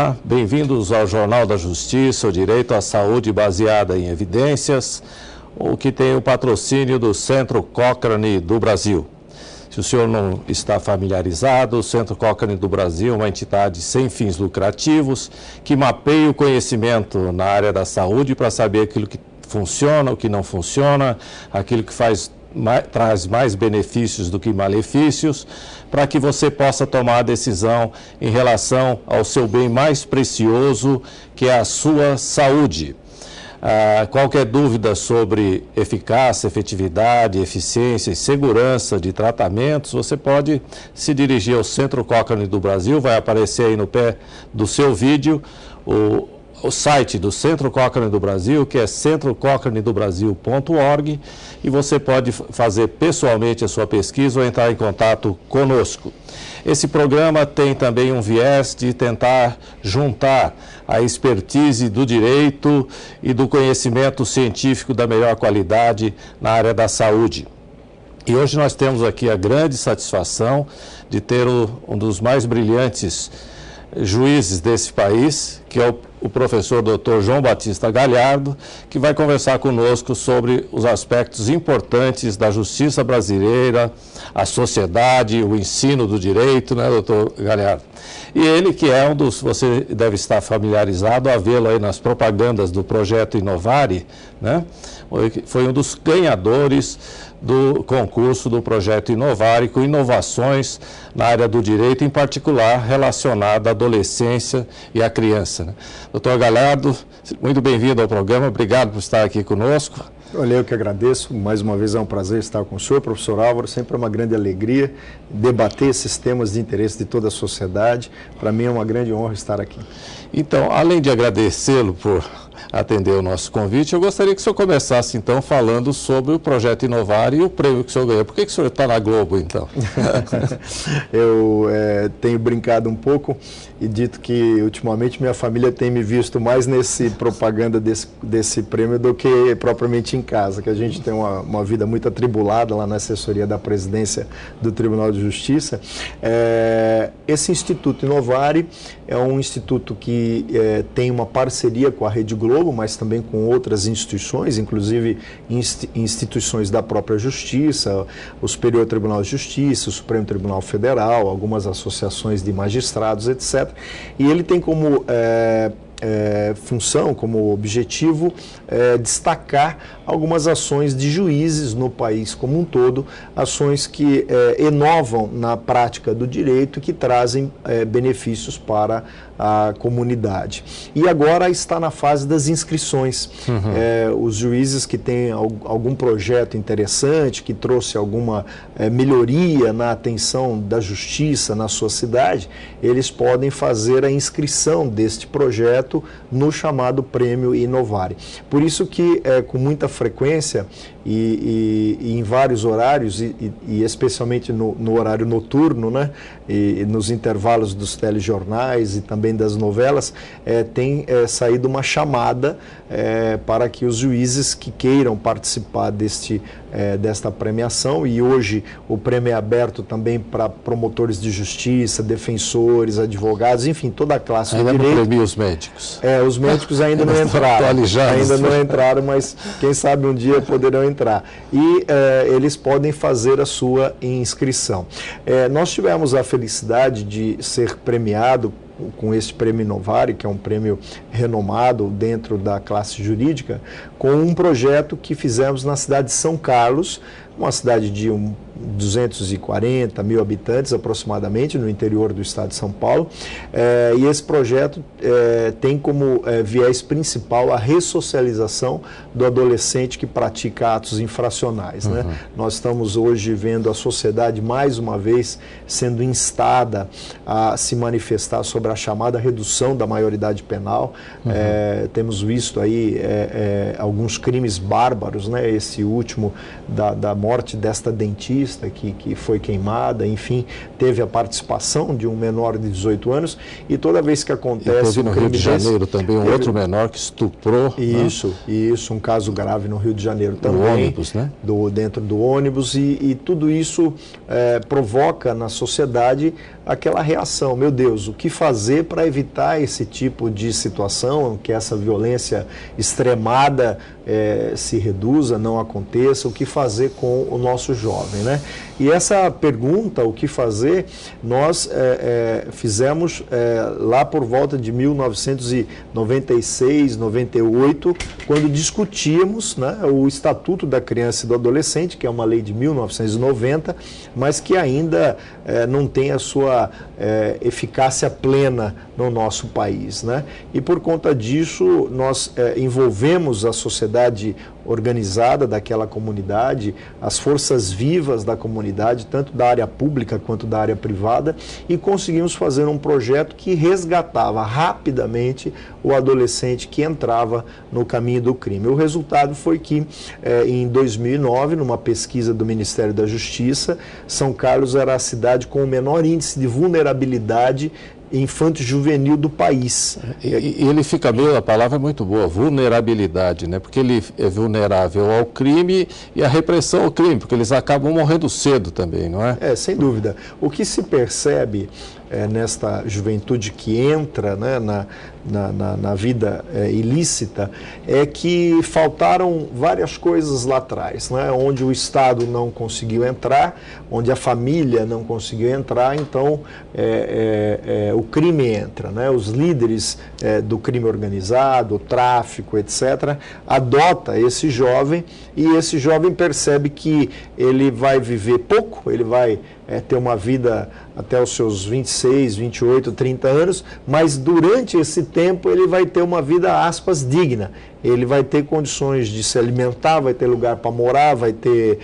Olá, bem-vindos ao Jornal da Justiça, o direito à saúde baseada em evidências, o que tem o patrocínio do Centro Cochrane do Brasil. Se o senhor não está familiarizado, o Centro Cochrane do Brasil é uma entidade sem fins lucrativos que mapeia o conhecimento na área da saúde para saber aquilo que funciona, o que não funciona, aquilo que traz mais benefícios do que malefícios, para que você possa tomar a decisão em relação ao seu bem mais precioso, que é a sua saúde. Qualquer dúvida sobre eficácia, efetividade, eficiência e segurança de tratamentos, você pode se dirigir ao Centro Cochrane do Brasil, vai aparecer aí no pé do seu vídeo o site do Centro Cochrane do Brasil, que é centrocochranedobrasil.org, e você pode fazer pessoalmente a sua pesquisa ou entrar em contato conosco. Esse programa tem também um viés de tentar juntar a expertise do direito e do conhecimento científico da melhor qualidade na área da saúde. E hoje nós temos aqui a grande satisfação de ter um dos mais brilhantes juízes desse país, que é o professor Dr. João Batista Galhardo, que vai conversar conosco sobre os aspectos importantes da justiça brasileira, a sociedade, o ensino do direito, né, doutor Galhardo? E ele que é você deve estar familiarizado a vê-lo aí nas propagandas do projeto Inovari, né? Foi um dos ganhadores do concurso do projeto Inovari, com inovações na área do direito, em particular relacionada à adolescência e à criança, né? Doutor Galhardo, muito bem-vindo ao programa, obrigado por estar aqui conosco. Olha, eu que agradeço, mais uma vez é um prazer estar com o senhor, professor Álvaro, sempre é uma grande alegria debater esses temas de interesse de toda a sociedade, para mim é uma grande honra estar aqui. Então, além de agradecê-lo por atender o nosso convite, eu gostaria que o senhor começasse, então, falando sobre o projeto Inovari e o prêmio que o senhor ganhou. Por que o senhor está na Globo, então? Eu tenho brincado um pouco e dito que, ultimamente, minha família tem me visto mais nesse propaganda desse prêmio do que propriamente em casa, que a gente tem uma vida muito atribulada lá na assessoria da presidência do Tribunal de Justiça. Esse Instituto Inovari é um instituto que tem uma parceria com a Rede Globo, mas também com outras instituições, inclusive instituições da própria Justiça, o Superior Tribunal de Justiça, o Supremo Tribunal Federal, algumas associações de magistrados, etc. E ele tem como função, como objetivo, destacar algumas ações de juízes no país como um todo, ações que inovam na prática do direito e que trazem benefícios para a comunidade. E agora está na fase das inscrições. Os juízes que têm algum projeto interessante, que trouxe alguma melhoria na atenção da justiça na sua cidade, eles podem fazer a inscrição deste projeto no chamado Prêmio Inovari. Por isso que, com muita frequência e em vários horários, e especialmente no horário noturno, né, e nos intervalos dos telejornais e também das novelas, tem saído uma chamada para que os juízes que queiram participar desta premiação, e hoje o prêmio é aberto também para promotores de justiça, defensores, advogados, enfim, toda a classe do direito. Ainda não premia os médicos. Os médicos ainda não entraram. Ainda não entraram, mas quem sabe um dia poderão entrar. E eles podem fazer a sua inscrição. Nós tivemos a felicidade de ser premiado com este prêmio Inovari, que é um prêmio renomado dentro da classe jurídica, com um projeto que fizemos na cidade de São Carlos, uma cidade de 240 mil habitantes aproximadamente, no interior do estado de São Paulo, e esse projeto tem como viés principal a ressocialização do adolescente que pratica atos infracionais, né? Nós estamos hoje vendo a sociedade mais uma vez sendo instada a se manifestar sobre a chamada redução da maioridade penal. Temos visto aí alguns crimes bárbaros, né? Esse último da morte desta dentista que foi queimada, enfim, teve a participação de um menor de 18 anos, e toda vez que acontece... E teve no Rio de Janeiro também outro menor que estuprou. Isso, um caso grave no Rio de Janeiro também. No ônibus, né? Dentro do ônibus, e tudo isso provoca na sociedade aquela reação, meu Deus, o que fazer para evitar esse tipo de situação, que essa violência extremada se reduza, não aconteça, o que fazer com o nosso jovem, né? E essa pergunta, o que fazer, nós fizemos lá por volta de 1996, 98, quando discutíamos, né, o Estatuto da Criança e do Adolescente, que é uma lei de 1990, mas que ainda não tem a sua eficácia plena no nosso país, né? E por conta disso, nós envolvemos a sociedade organizada daquela comunidade, as forças vivas da comunidade, tanto da área pública quanto da área privada, e conseguimos fazer um projeto que resgatava rapidamente o adolescente que entrava no caminho do crime. O resultado foi que, em 2009, numa pesquisa do Ministério da Justiça, São Carlos era a cidade com o menor índice de vulnerabilidade infanto-juvenil do país. E ele fica meio, a palavra é muito boa, vulnerabilidade, né? Porque ele é vulnerável ao crime e à repressão ao crime, porque eles acabam morrendo cedo também, não é? Sem dúvida. O que se percebe nesta juventude que entra, né, na vida ilícita, é que faltaram várias coisas lá atrás, né, onde o Estado não conseguiu entrar, onde a família não conseguiu entrar, então o crime entra, né, os líderes do crime organizado, o tráfico, etc., adota esse jovem, e esse jovem percebe que ele vai viver pouco, ele vai ter uma vida até os seus 26, 28, 30 anos, mas durante esse tempo ele vai ter uma vida, aspas, digna. Ele vai ter condições de se alimentar, vai ter lugar para morar, vai ter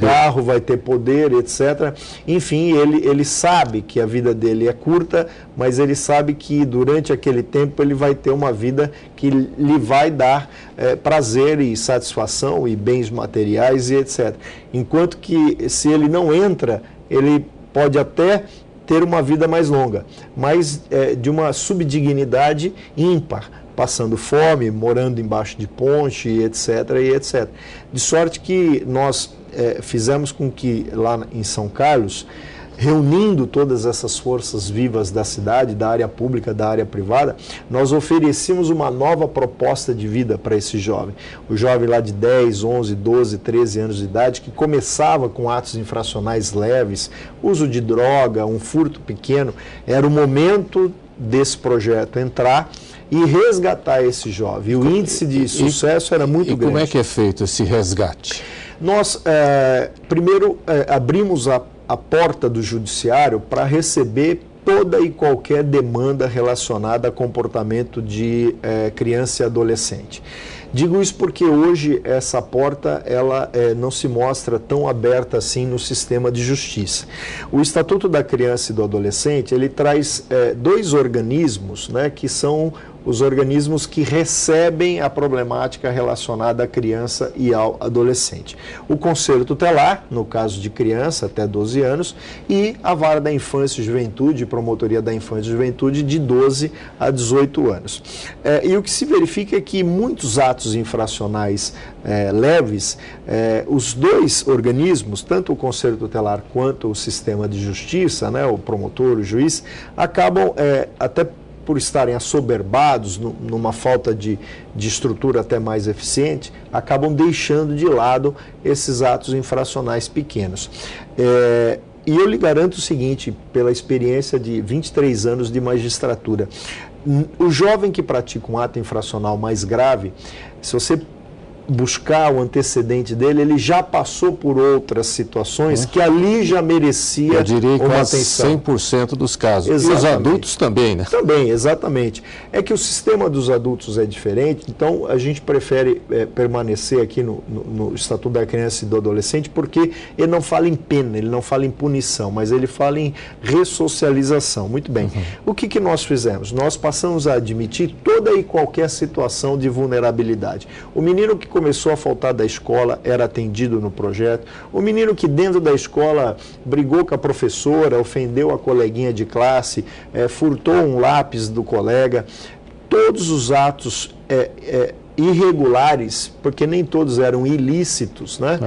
carro, vai ter poder, etc. Enfim, ele sabe que a vida dele é curta, mas ele sabe que durante aquele tempo ele vai ter uma vida que lhe vai dar prazer e satisfação e bens materiais e etc. Enquanto que se ele não entra, ele pode até ter uma vida mais longa, mas de uma subdignidade ímpar, passando fome, morando embaixo de ponte, etc. e etc. De sorte que nós fizemos com que lá em São Carlos, reunindo todas essas forças vivas da cidade, da área pública, da área privada, nós oferecemos uma nova proposta de vida para esse jovem. O jovem lá de 10, 11, 12, 13 anos de idade, que começava com atos infracionais leves, uso de droga, um furto pequeno, era o momento desse projeto entrar e resgatar esse jovem. O índice de sucesso era muito grande. E como é que é feito esse resgate? Nós, primeiro, abrimos a porta do judiciário para receber toda e qualquer demanda relacionada a comportamento de criança e adolescente. Digo isso porque hoje essa porta ela não se mostra tão aberta assim no sistema de justiça. O Estatuto da Criança e do Adolescente, ele traz dois organismos, né, que são os organismos que recebem a problemática relacionada à criança e ao adolescente. O Conselho Tutelar, no caso de criança até 12 anos, e a Vara da Infância e Juventude, Promotoria da Infância e Juventude, de 12 a 18 anos. E o que se verifica é que muitos atos infracionais leves, os dois organismos, tanto o Conselho Tutelar quanto o sistema de justiça, né, o promotor, o juiz, acabam até por estarem assoberbados, numa falta de estrutura até mais eficiente, acabam deixando de lado esses atos infracionais pequenos. E eu lhe garanto o seguinte, pela experiência de 23 anos de magistratura, o jovem que pratica um ato infracional mais grave, se você buscar o antecedente dele, ele já passou por outras situações que ali já merecia eu diria uma atenção. 100% dos casos. Exatamente. E os adultos também, né? Também, exatamente. É que o sistema dos adultos é diferente, então a gente prefere permanecer aqui no Estatuto da Criança e do Adolescente, porque ele não fala em pena, ele não fala em punição, mas ele fala em ressocialização. Muito bem. O que nós fizemos? Nós passamos a admitir toda e qualquer situação de vulnerabilidade. O menino que começou a faltar da escola era atendido no projeto. O menino que dentro da escola brigou com a professora, ofendeu a coleguinha de classe, furtou um lápis do colega. Todos os atos irregulares, porque nem todos eram ilícitos, né?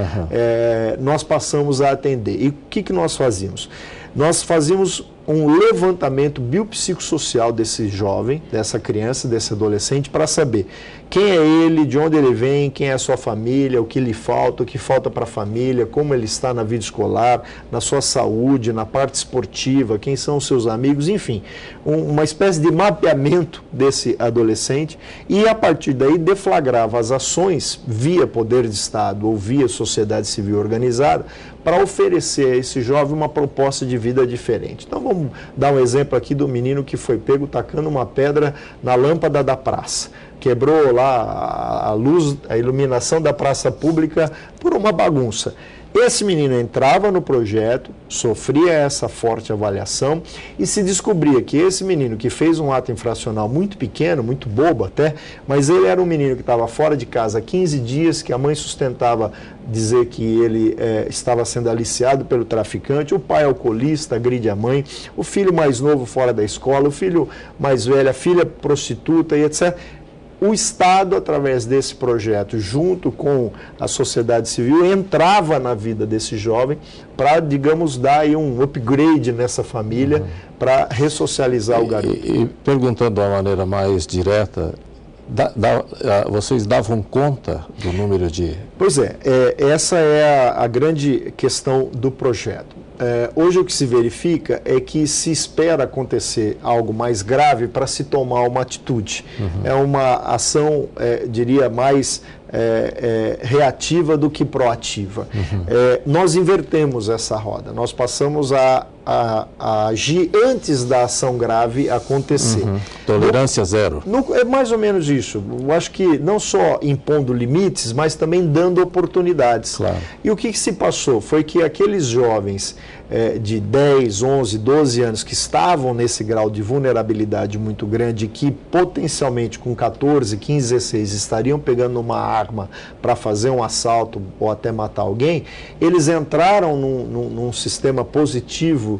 Nós passamos a atender. E o que nós fazíamos? Nós fazíamos um levantamento biopsicossocial desse jovem, dessa criança, desse adolescente, para saber quem é ele, de onde ele vem, quem é a sua família, o que lhe falta, o que falta para a família, como ele está na vida escolar, na sua saúde, na parte esportiva, quem são os seus amigos, enfim, uma espécie de mapeamento desse adolescente e, a partir daí, deflagrava as ações via poder de Estado ou via sociedade civil organizada para oferecer a esse jovem uma proposta de vida diferente. Então, vamos dar um exemplo aqui do menino que foi pego tacando uma pedra na lâmpada da praça. Quebrou lá a luz, a iluminação da praça pública por uma bagunça. Esse menino entrava no projeto, sofria essa forte avaliação e se descobria que esse menino que fez um ato infracional muito pequeno, muito bobo até, mas ele era um menino que estava fora de casa há 15 dias, que a mãe sustentava dizer que ele estava sendo aliciado pelo traficante, o pai alcoolista agride a mãe, o filho mais novo fora da escola, o filho mais velho, a filha prostituta e etc. O Estado, através desse projeto, junto com a sociedade civil, entrava na vida desse jovem para, digamos, dar aí um upgrade nessa família, para ressocializar o garoto. E perguntando de uma maneira mais direta, vocês davam conta do número de... Pois é, essa é a grande questão do projeto. Hoje o que se verifica é que se espera acontecer algo mais grave para se tomar uma atitude. É uma ação, diria, mais reativa do que proativa. Nós invertemos essa roda, nós passamos a agir antes da ação grave acontecer. Tolerância zero. É mais ou menos isso. Eu acho que não só impondo limites, mas também dando oportunidades. Claro. E o que se passou foi que aqueles jovens de 10, 11, 12 anos que estavam nesse grau de vulnerabilidade muito grande, que potencialmente com 14, 15, 16 estariam pegando uma arma para fazer um assalto ou até matar alguém, eles entraram num sistema positivo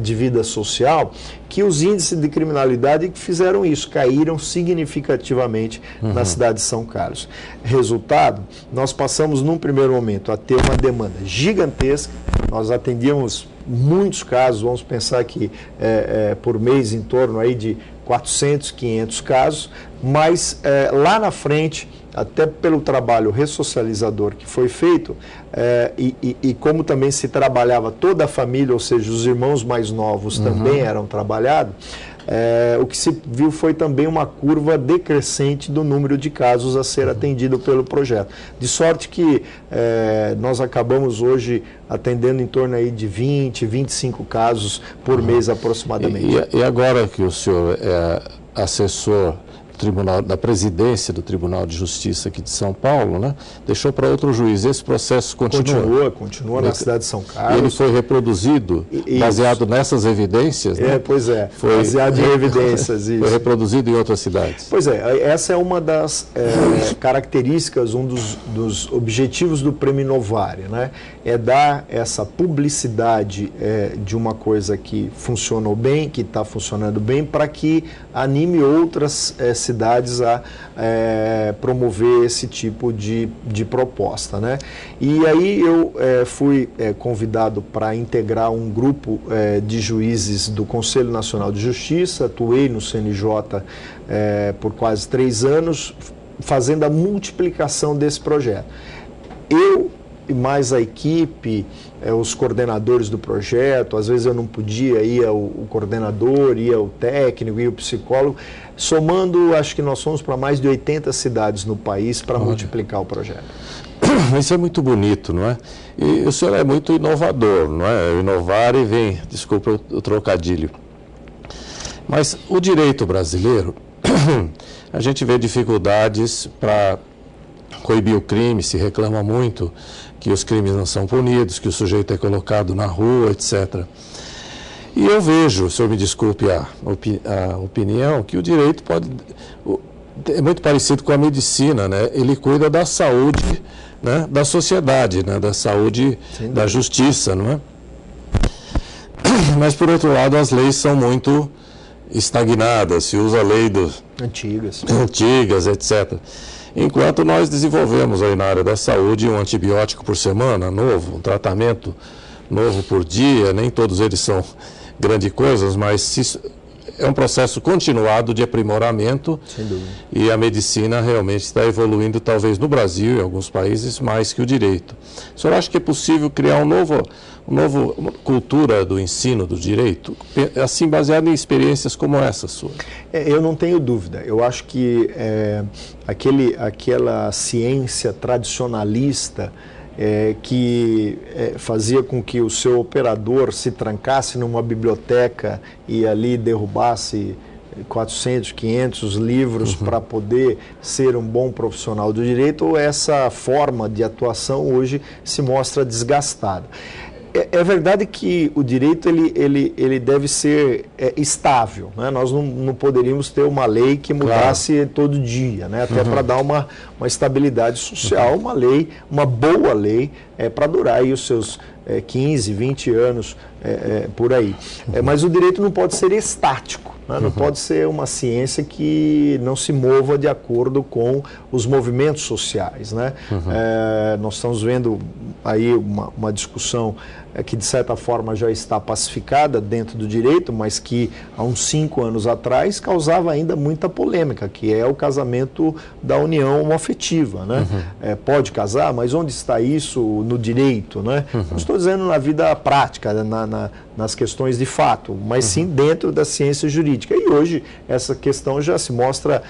de vida social, que os índices de criminalidade que fizeram isso, caíram significativamente na cidade de São Carlos. Resultado, nós passamos num primeiro momento a ter uma demanda gigantesca, nós atendíamos muitos casos, vamos pensar que por mês em torno aí de 400, 500 casos, mas lá na frente, até pelo trabalho ressocializador que foi feito, e como também se trabalhava toda a família, ou seja, os irmãos mais novos também eram trabalhados, o que se viu foi também uma curva decrescente do número de casos a ser atendido pelo projeto. De sorte que nós acabamos hoje atendendo em torno aí de 20, 25 casos por mês aproximadamente. E agora que o senhor é assessor da presidência do Tribunal de Justiça aqui de São Paulo, né? Deixou para outro juiz. Esse processo continua? Continua na cidade de São Carlos. E ele foi reproduzido baseado nessas evidências, né? Pois é, baseado em evidências. Isso. Foi reproduzido em outras cidades. Pois é, essa é uma das características, um dos objetivos do Prêmio Novare, né? É dar essa publicidade de uma coisa que funcionou bem, que está funcionando bem, para que anime outras cidades a promover esse tipo de proposta, né? E aí eu fui convidado para integrar um grupo de juízes do Conselho Nacional de Justiça, atuei no CNJ por quase 3 anos, fazendo a multiplicação desse projeto. Eu e mais a equipe, os coordenadores do projeto, às vezes eu não podia, ia o coordenador, ia o técnico, ia o psicólogo, somando, acho que nós fomos para mais de 80 cidades no país para multiplicar o projeto. Isso é muito bonito, não é? E o senhor é muito inovador, não é? Inovar e vem, desculpa o trocadilho. Mas o direito brasileiro, a gente vê dificuldades para coibir o crime, se reclama muito que os crimes não são punidos, que o sujeito é colocado na rua, etc. E eu vejo, o senhor me desculpe a opinião, que o direito pode é muito parecido com a medicina, né? Ele cuida da saúde, né, da sociedade, né, da saúde, da justiça, não é? Mas, por outro lado, as leis são muito estagnadas, se usa a lei antigas, etc. Enquanto nós desenvolvemos aí na área da saúde um antibiótico por semana, novo, um tratamento novo por dia, nem todos eles são grandes coisas, mas é um processo continuado de aprimoramento. Sem dúvida. E a medicina realmente está evoluindo, talvez no Brasil e em alguns países, mais que o direito. O senhor acha que é possível criar uma cultura do ensino do direito, assim, baseado em experiências como essa sua? Eu não tenho dúvida. Eu acho que aquela ciência tradicionalista que fazia com que o seu operador se trancasse numa biblioteca e ali derrubasse 400, 500 livros para poder ser um bom profissional do direito, ou essa forma de atuação hoje se mostra desgastada. É verdade que o direito ele deve ser estável, né? Nós não poderíamos ter uma lei que mudasse todo dia, né? Até para dar uma estabilidade social, uma boa lei para durar aí os seus 15, 20 anos por aí. Mas o direito não pode ser estático, né? Não pode ser uma ciência que não se mova de acordo com os movimentos sociais, né? Nós estamos vendo aí uma discussão que de certa forma já está pacificada dentro do direito, mas que há uns 5 anos atrás causava ainda muita polêmica, que é o casamento da união homoafetiva, né? Pode casar, mas onde está isso no direito, né? Não estou dizendo na vida prática, nas questões de fato, mas sim dentro da ciência jurídica. E hoje essa questão já se mostra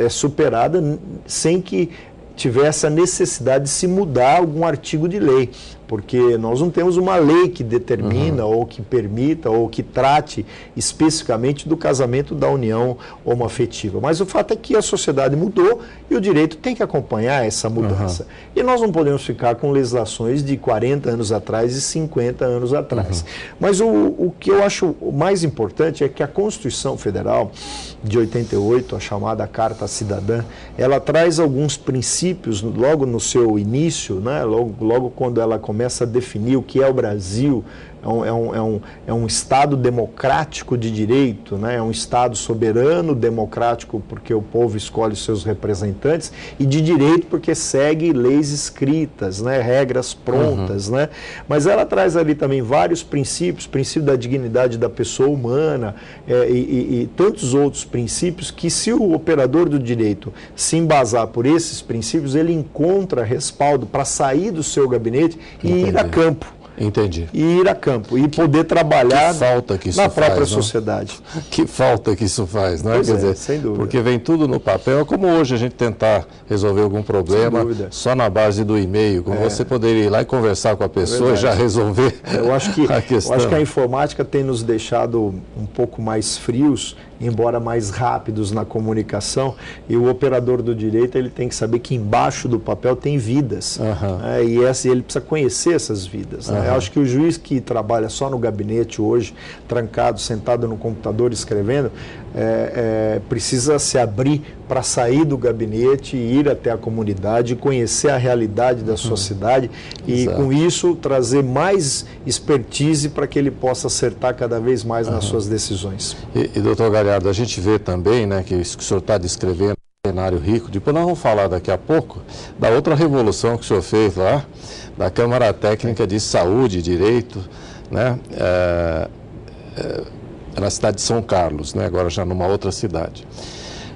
superada sem que tivesse a necessidade de se mudar algum artigo de lei, porque nós não temos uma lei que determina ou que permita ou que trate especificamente do casamento da união homoafetiva. Mas o fato é que a sociedade mudou e o direito tem que acompanhar essa mudança. E nós não podemos ficar com legislações de 40 anos atrás e 50 anos atrás. Mas o que eu acho mais importante é que a Constituição Federal de 88, a chamada Carta Cidadã, ela traz alguns princípios logo no seu início, né? Logo quando ela começa a definir o que é o Brasil. É um Estado democrático de direito, né? É um Estado soberano, democrático, porque o povo escolhe os seus representantes, e de direito porque segue leis escritas, né? Regras prontas, né? Mas ela traz ali também vários princípios, princípio da dignidade da pessoa humana e tantos outros princípios que, se o operador do direito se embasar por esses princípios, ele encontra respaldo para sair do seu gabinete e ir a campo. Entendi. E ir a campo e poder trabalhar na própria sociedade. Que falta que isso faz, não é? Pois Quer dizer, sem dúvida. Porque vem tudo no papel. É como hoje a gente tentar resolver algum problema só na base do e-mail, como você poderia ir lá e conversar com a pessoa e já resolver a questão. Eu acho que a informática tem nos deixado um pouco mais frios, embora mais rápidos na comunicação, e o operador do direito ele tem que saber que embaixo do papel tem vidas, e ele precisa conhecer essas vidas, né? Eu acho que o juiz que trabalha só no gabinete hoje, trancado, sentado no computador escrevendo, precisa se abrir para sair do gabinete e ir até a comunidade, conhecer a realidade da sociedade e, com isso, trazer mais expertise para que ele possa acertar cada vez mais nas suas decisões. E doutor Galhardo, a gente vê também, né, que isso que o senhor está descrevendo é um cenário rico. Depois nós vamos falar daqui a pouco da outra revolução que o senhor fez lá, da Câmara Técnica de Saúde e Direito, né, na cidade de São Carlos, né, agora já numa outra cidade.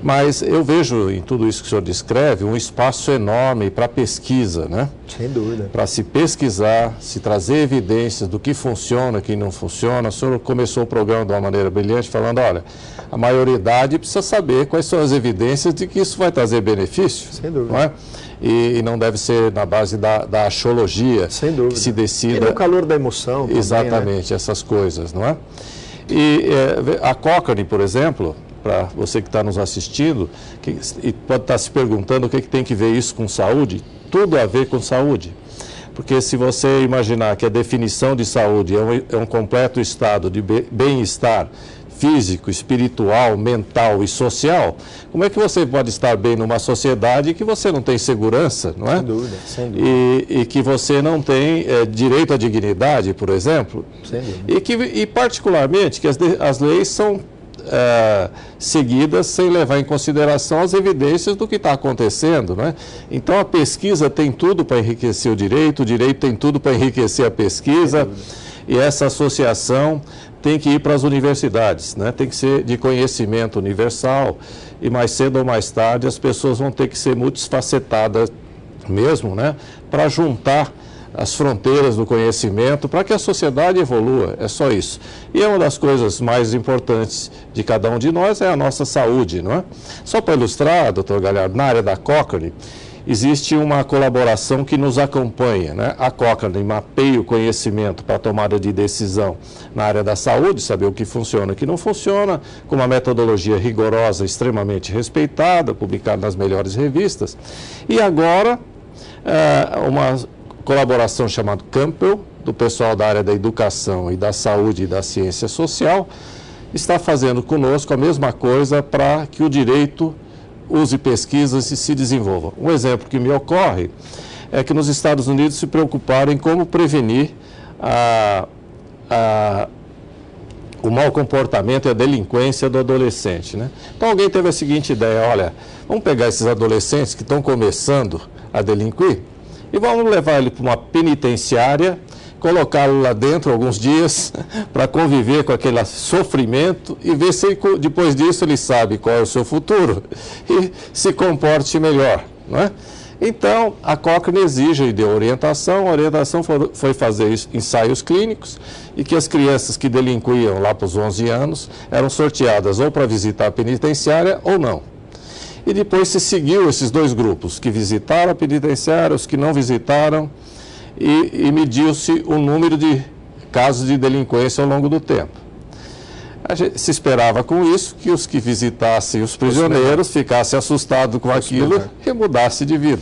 Mas eu vejo em tudo isso que o senhor descreve um espaço enorme para pesquisa, né? Sem dúvida. Para se pesquisar, se trazer evidências do que funciona, o que não funciona. O senhor começou o programa de uma maneira brilhante falando, olha, a maioridade precisa saber quais são as evidências de que isso vai trazer benefício. Sem dúvida. Não é? E não deve ser na base da axiologia. Sem dúvida. Que se decida. E no calor da emoção também, exatamente, né? Essas coisas, não é? E a Cochrane, por exemplo, para você que está nos assistindo, e pode estar se perguntando o que tem que ver isso com saúde, tudo a ver com saúde. Porque se você imaginar que a definição de saúde é um completo estado de bem-estar físico, espiritual, mental e social, como é que você pode estar bem numa sociedade que você não tem segurança, não é? Sem dúvida, sem dúvida. E que você não tem direito à dignidade, por exemplo. Sem dúvida. E particularmente, que as leis são seguidas sem levar em consideração as evidências do que está acontecendo, né? Então a pesquisa tem tudo para enriquecer o direito tem tudo para enriquecer a pesquisa, e essa associação tem que ir para as universidades, né? Tem que ser de conhecimento universal, e mais cedo ou mais tarde as pessoas vão ter que ser multifacetadas mesmo, né? Para juntar as fronteiras do conhecimento, para que a sociedade evolua, é só isso. E uma das coisas mais importantes de cada um de nós é a nossa saúde, não é? Só para ilustrar, doutor Galhardo, na área da Cochrane, existe uma colaboração que nos acompanha, né? A Cochrane mapeia o conhecimento para a tomada de decisão na área da saúde, saber o que funciona e o que não funciona, com uma metodologia rigorosa, extremamente respeitada, publicada nas melhores revistas. E agora, uma colaboração chamada Campbell, do pessoal da área da educação e da saúde e da ciência social, está fazendo conosco a mesma coisa para que o direito use pesquisas e se desenvolva. Um exemplo que me ocorre é que nos Estados Unidos se preocuparam em como prevenir o mau comportamento e a delinquência do adolescente, né? Então alguém teve a seguinte ideia: olha, vamos pegar esses adolescentes que estão começando a delinquir e vamos levar ele para uma penitenciária, colocá-lo lá dentro alguns dias para conviver com aquele sofrimento e ver se depois disso ele sabe qual é o seu futuro e se comporte melhor, não é? Então, a Cochrane exige e deu orientação. A orientação foi fazer ensaios clínicos, e que as crianças que delinquiam lá para os 11 anos eram sorteadas ou para visitar a penitenciária ou não. E depois se seguiu esses dois grupos, que visitaram a penitenciária, os que não visitaram, e mediu-se o número de casos de delinquência ao longo do tempo. A gente se esperava com isso que os que visitassem os prisioneiros ficassem assustados com aquilo e mudassem de vida.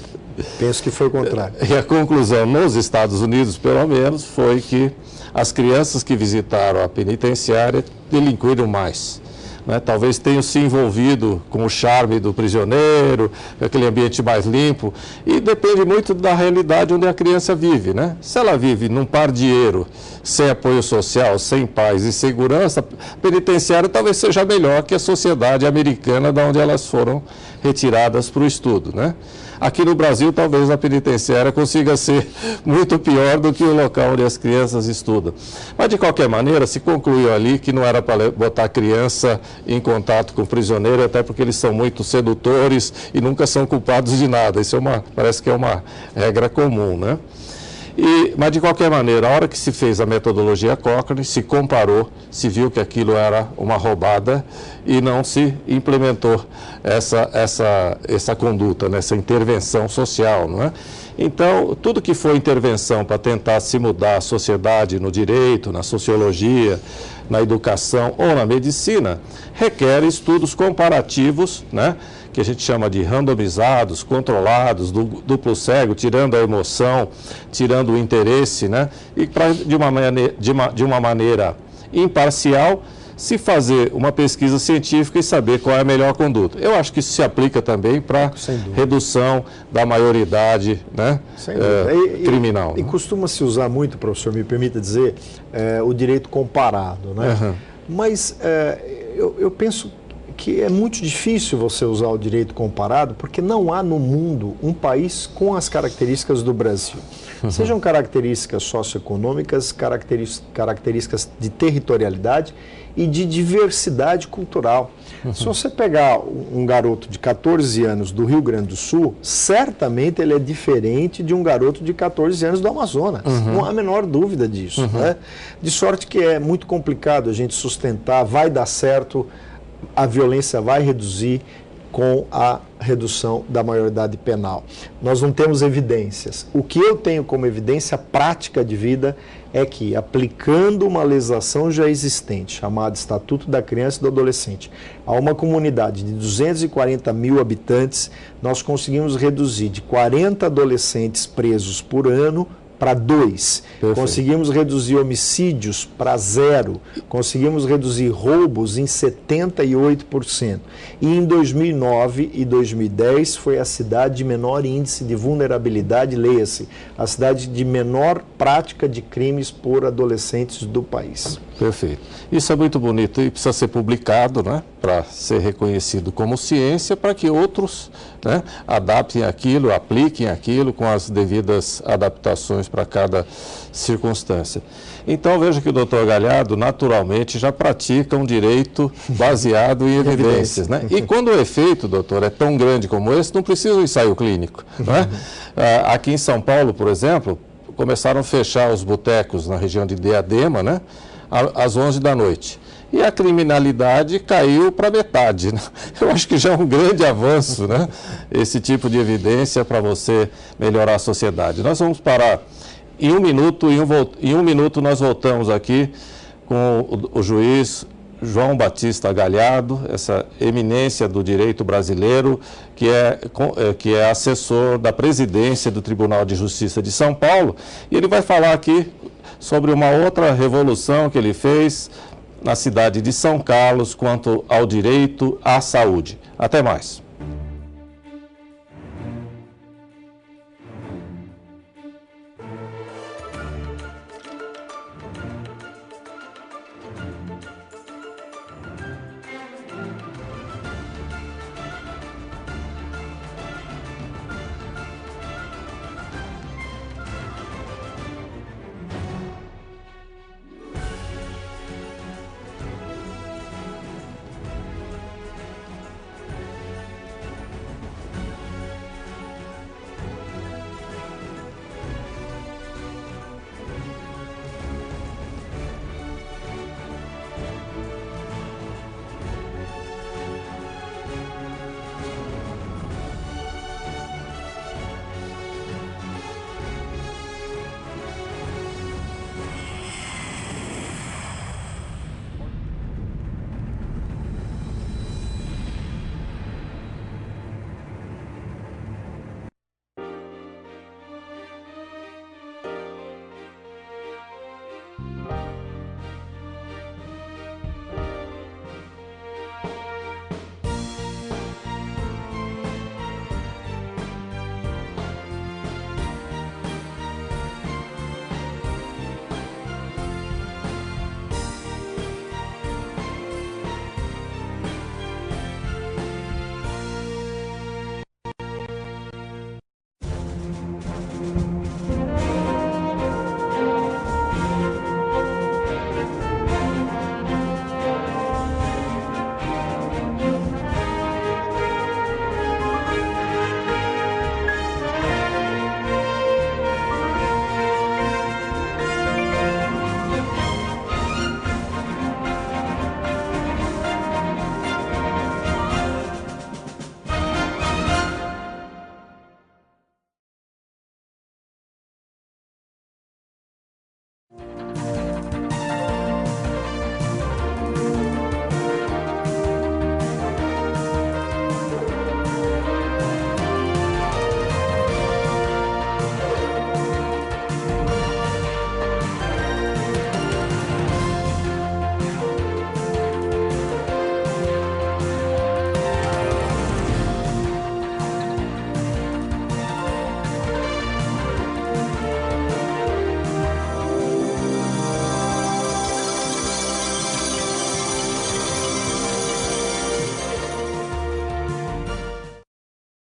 Penso que foi o contrário. E a conclusão nos Estados Unidos, pelo menos, foi que as crianças que visitaram a penitenciária delinquiram mais, né? Talvez tenham se envolvido com o charme do prisioneiro, aquele ambiente mais limpo, e depende muito da realidade onde a criança vive, né? Se ela vive num pardieiro, sem apoio social, sem paz e segurança, a penitenciária talvez seja melhor que a sociedade americana, de onde elas foram retiradas para o estudo, né? Aqui no Brasil, talvez a penitenciária consiga ser muito pior do que o local onde as crianças estudam. Mas, de qualquer maneira, se concluiu ali que não era para botar a criança em contato com o prisioneiro, até porque eles são muito sedutores e nunca são culpados de nada. Isso parece que é uma regra comum, né? Mas, de qualquer maneira, a hora que se fez a metodologia Cochrane, se comparou, se viu que aquilo era uma roubada e não se implementou essa conduta, né, essa intervenção social, não é? Então, tudo que for intervenção para tentar se mudar a sociedade no direito, na sociologia, na educação ou na medicina, requer estudos comparativos, né, que a gente chama de randomizados, controlados, duplo cego, tirando a emoção, tirando o interesse, né, e de uma maneira imparcial, se fazer uma pesquisa científica e saber qual é a melhor conduta. Eu acho que isso se aplica também para redução da maioridade, né, criminal. E costuma-se usar muito, professor, me permita dizer, o direito comparado, né? Uhum. Mas eu penso que é muito difícil você usar o direito comparado, porque não há no mundo um país com as características do Brasil. Sejam características socioeconômicas, características de territorialidade e de diversidade cultural. Se você pegar um garoto de 14 anos do Rio Grande do Sul, certamente ele é diferente de um garoto de 14 anos do Amazonas. Não há a menor dúvida disso, né? De sorte que é muito complicado a gente sustentar, vai dar certo, a violência vai reduzir com a redução da maioridade penal. Nós não temos evidências. O que eu tenho como evidência prática de vida é que, aplicando uma legislação já existente, chamada Estatuto da Criança e do Adolescente, a uma comunidade de 240 mil habitantes, nós conseguimos reduzir de 40 adolescentes presos por ano para 2. Perfeito. Conseguimos reduzir homicídios para 0. Conseguimos reduzir roubos em 78%. E em 2009 e 2010 foi a cidade de menor índice de vulnerabilidade, leia-se, a cidade de menor prática de crimes por adolescentes do país. Perfeito. Isso é muito bonito e precisa ser publicado, né, para ser reconhecido como ciência, para que outros, né, adaptem aquilo, apliquem aquilo com as devidas adaptações para cada circunstância. Então, veja que o doutor Galhardo, naturalmente, já pratica um direito baseado em evidências, né? E quando o efeito, doutor, é tão grande como esse, não precisa um ensaio clínico, né? Aqui em São Paulo, por exemplo, começaram a fechar os botecos na região de Diadema, né, às 11 da noite. E a criminalidade caiu para metade, né? Eu acho que já é um grande avanço, né, esse tipo de evidência para você melhorar a sociedade. Nós vamos parar em um minuto, em um minuto nós voltamos aqui com o juiz João Batista Galhardo, essa eminência do direito brasileiro, que é assessor da presidência do Tribunal de Justiça de São Paulo, e ele vai falar aqui sobre uma outra revolução que ele fez na cidade de São Carlos quanto ao direito à saúde. Até mais.